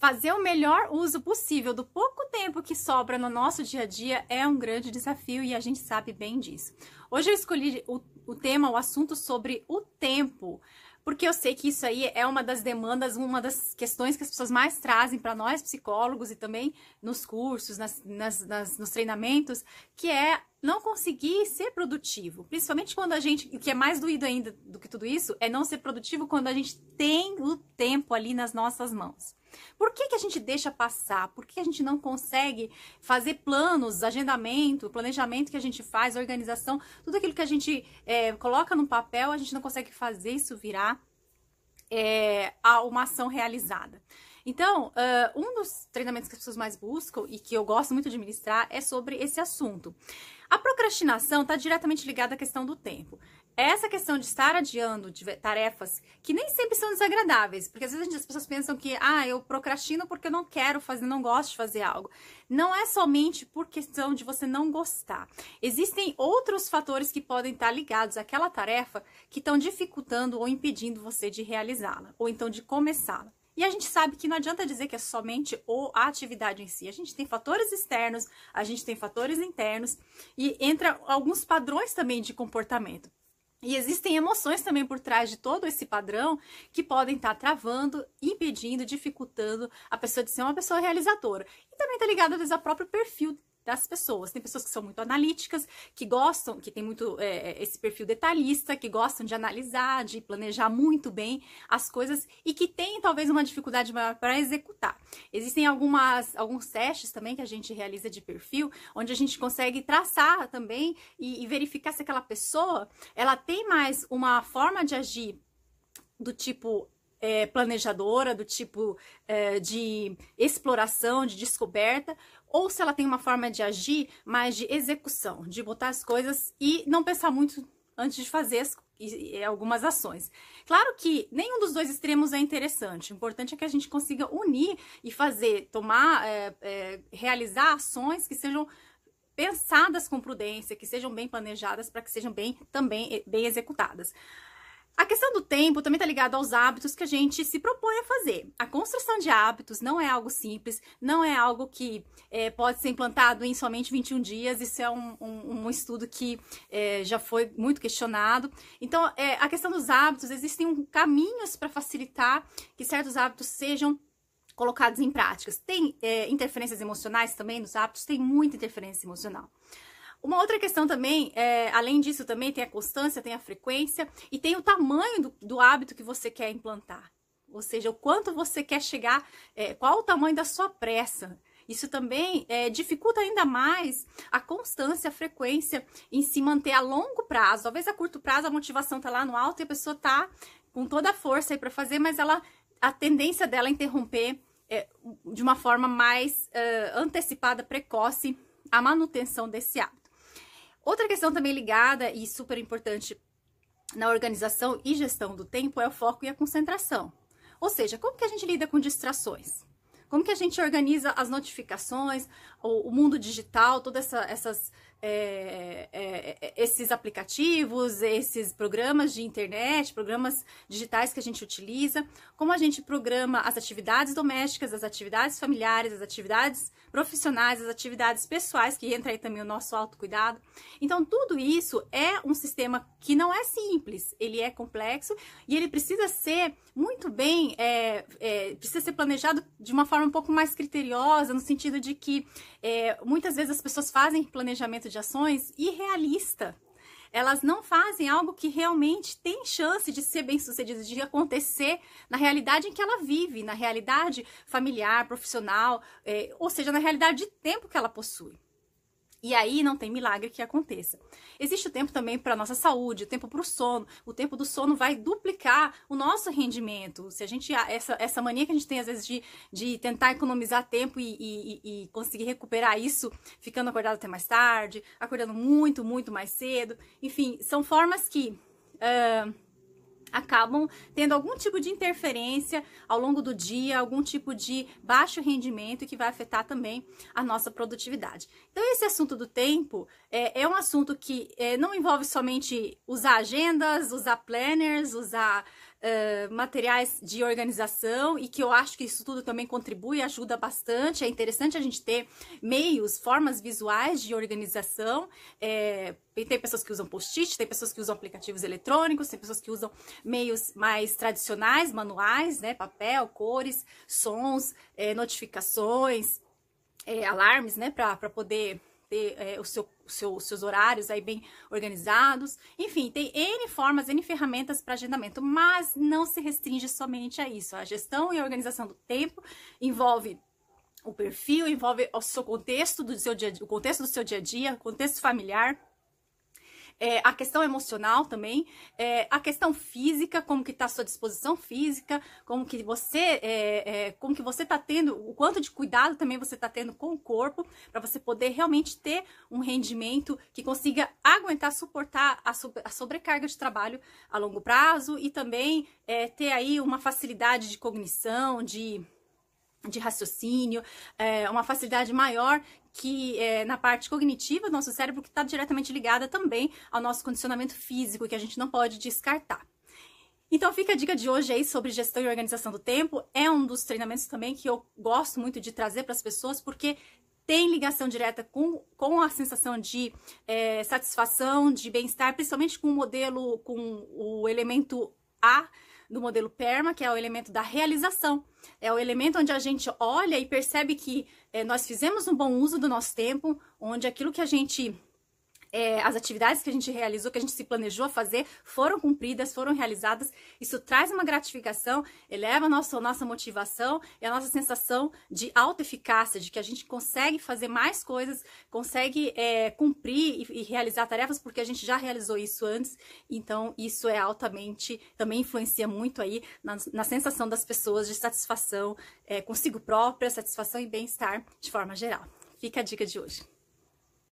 fazer o melhor uso possível do pouco tempo que sobra no nosso dia a dia é um grande desafio e a gente sabe bem disso. Hoje eu escolhi o tema, o assunto sobre o tempo, porque eu sei que isso aí é uma das demandas, uma das questões que as pessoas mais trazem para nós, psicólogos, e também nos cursos, nos treinamentos, que é não conseguir ser produtivo. Principalmente quando a gente, o que é mais doído ainda do que tudo isso, é não ser produtivo quando a gente tem o tempo ali nas nossas mãos. Por que a gente deixa passar? Por que a gente não consegue fazer planos, agendamento, planejamento que a gente faz, organização, tudo aquilo que a gente coloca no papel, a gente não consegue fazer isso virar uma ação realizada. Então, um dos treinamentos que as pessoas mais buscam e que eu gosto muito de ministrar é sobre esse assunto. A procrastinação está diretamente ligada à questão do tempo. Essa questão de estar adiando tarefas que nem sempre são desagradáveis, porque às vezes as pessoas pensam que eu procrastino porque eu não quero fazer, não gosto de fazer algo. Não é somente por questão de você não gostar. Existem outros fatores que podem estar ligados àquela tarefa que estão dificultando ou impedindo você de realizá-la, ou então de começá-la. E a gente sabe que não adianta dizer que é somente a atividade em si. A gente tem fatores externos, a gente tem fatores internos e entra alguns padrões também de comportamento. E existem emoções também por trás de todo esse padrão que podem estar travando, impedindo, dificultando a pessoa de ser uma pessoa realizadora. E também está ligado, às vezes, ao próprio perfil das pessoas. Tem pessoas que são muito analíticas, que gostam, que tem muito esse perfil detalhista, que gostam de analisar, de planejar muito bem as coisas e que tem talvez uma dificuldade maior para executar. Existem alguns testes também que a gente realiza de perfil, onde a gente consegue traçar também e verificar se aquela pessoa ela tem mais uma forma de agir do tipo planejadora, do tipo de exploração, de descoberta, ou se ela tem uma forma de agir mais de execução, de botar as coisas e não pensar muito antes de fazer algumas ações. Claro que nenhum dos dois extremos é interessante. O importante é que a gente consiga unir e realizar ações que sejam pensadas com prudência, que sejam bem planejadas para que sejam também bem executadas. A questão do tempo também está ligada aos hábitos que a gente se propõe a fazer. A construção de hábitos não é algo simples, não é algo que pode ser implantado em somente 21 dias. Isso é um estudo que já foi muito questionado. Então, a questão dos hábitos, existem caminhos para facilitar que certos hábitos sejam colocados em práticas. Tem interferências emocionais também nos hábitos, tem muita interferência emocional. Uma outra questão também, além disso também tem a constância, tem a frequência e tem o tamanho do hábito que você quer implantar. Ou seja, o quanto você quer chegar, qual o tamanho da sua pressa. Isso também dificulta ainda mais a constância, a frequência em se manter a longo prazo. Talvez a curto prazo a motivação tá lá no alto e a pessoa tá com toda a força aí para fazer, mas a tendência dela é interromper de uma forma mais antecipada, precoce, a manutenção desse hábito. Outra questão também ligada e super importante na organização e gestão do tempo é o foco e a concentração. Ou seja, como que a gente lida com distrações? Como que a gente organiza as notificações, o mundo digital, todos esses aplicativos, esses programas de internet, programas digitais que a gente utiliza, como a gente programa as atividades domésticas, as atividades familiares, as atividades profissionais, as atividades pessoais, que entra aí também o nosso autocuidado. Então, tudo isso é um sistema que não é simples, ele é complexo e ele precisa ser muito bem, precisa ser planejado de uma forma um pouco mais criteriosa, no sentido de que muitas vezes as pessoas fazem planejamento de ações irrealista. Elas não fazem algo que realmente tem chance de ser bem sucedido, de acontecer na realidade em que ela vive, na realidade familiar, profissional, ou seja, na realidade de tempo que ela possui. E aí não tem milagre que aconteça. Existe o tempo também para a nossa saúde, o tempo para o sono. O tempo do sono vai duplicar o nosso rendimento. Se a gente, essa mania que a gente tem às vezes de tentar economizar tempo e conseguir recuperar isso, ficando acordado até mais tarde, acordando muito, muito mais cedo. Enfim, são formas que acabam tendo algum tipo de interferência ao longo do dia, algum tipo de baixo rendimento que vai afetar também a nossa produtividade. Então, esse assunto do tempo é um assunto que não envolve somente usar agendas, usar planners, usar materiais de organização e que eu acho que isso tudo também contribui e ajuda bastante. É interessante a gente ter meios, formas visuais de organização. Tem pessoas que usam post-it, tem pessoas que usam aplicativos eletrônicos, tem pessoas que usam meios mais tradicionais, manuais, né? Papel, cores, sons, notificações, alarmes, né? Para poder ter os seus horários aí bem organizados. Enfim, tem N formas, N ferramentas para agendamento, mas não se restringe somente a isso. A gestão e a organização do tempo envolve o perfil, envolve o seu contexto do seu dia, o contexto do seu dia a dia, o contexto familiar, a questão emocional também, a questão física, como que está a sua disposição física, como que você está tendo, o quanto de cuidado também você está tendo com o corpo, para você poder realmente ter um rendimento que consiga aguentar, suportar a sobrecarga de trabalho a longo prazo e também ter aí uma facilidade de cognição, de raciocínio, uma facilidade maior que na parte cognitiva do nosso cérebro, que está diretamente ligada também ao nosso condicionamento físico, que a gente não pode descartar. Então fica a dica de hoje aí sobre gestão e organização do tempo. É um dos treinamentos também que eu gosto muito de trazer para as pessoas, porque tem ligação direta com a sensação de satisfação, de bem-estar, principalmente com o modelo, com o elemento A do modelo PERMA, que é o elemento da realização. É o elemento onde a gente olha e percebe que nós fizemos um bom uso do nosso tempo, onde aquilo que a gente... as atividades que a gente realizou, que a gente se planejou a fazer, foram cumpridas, foram realizadas. Isso traz uma gratificação, eleva a nossa motivação e a nossa sensação de autoeficácia, de que a gente consegue fazer mais coisas, consegue cumprir e realizar tarefas, porque a gente já realizou isso antes. Então, isso altamente, também influencia muito aí na sensação das pessoas de satisfação consigo própria, satisfação e bem-estar de forma geral. Fica a dica de hoje.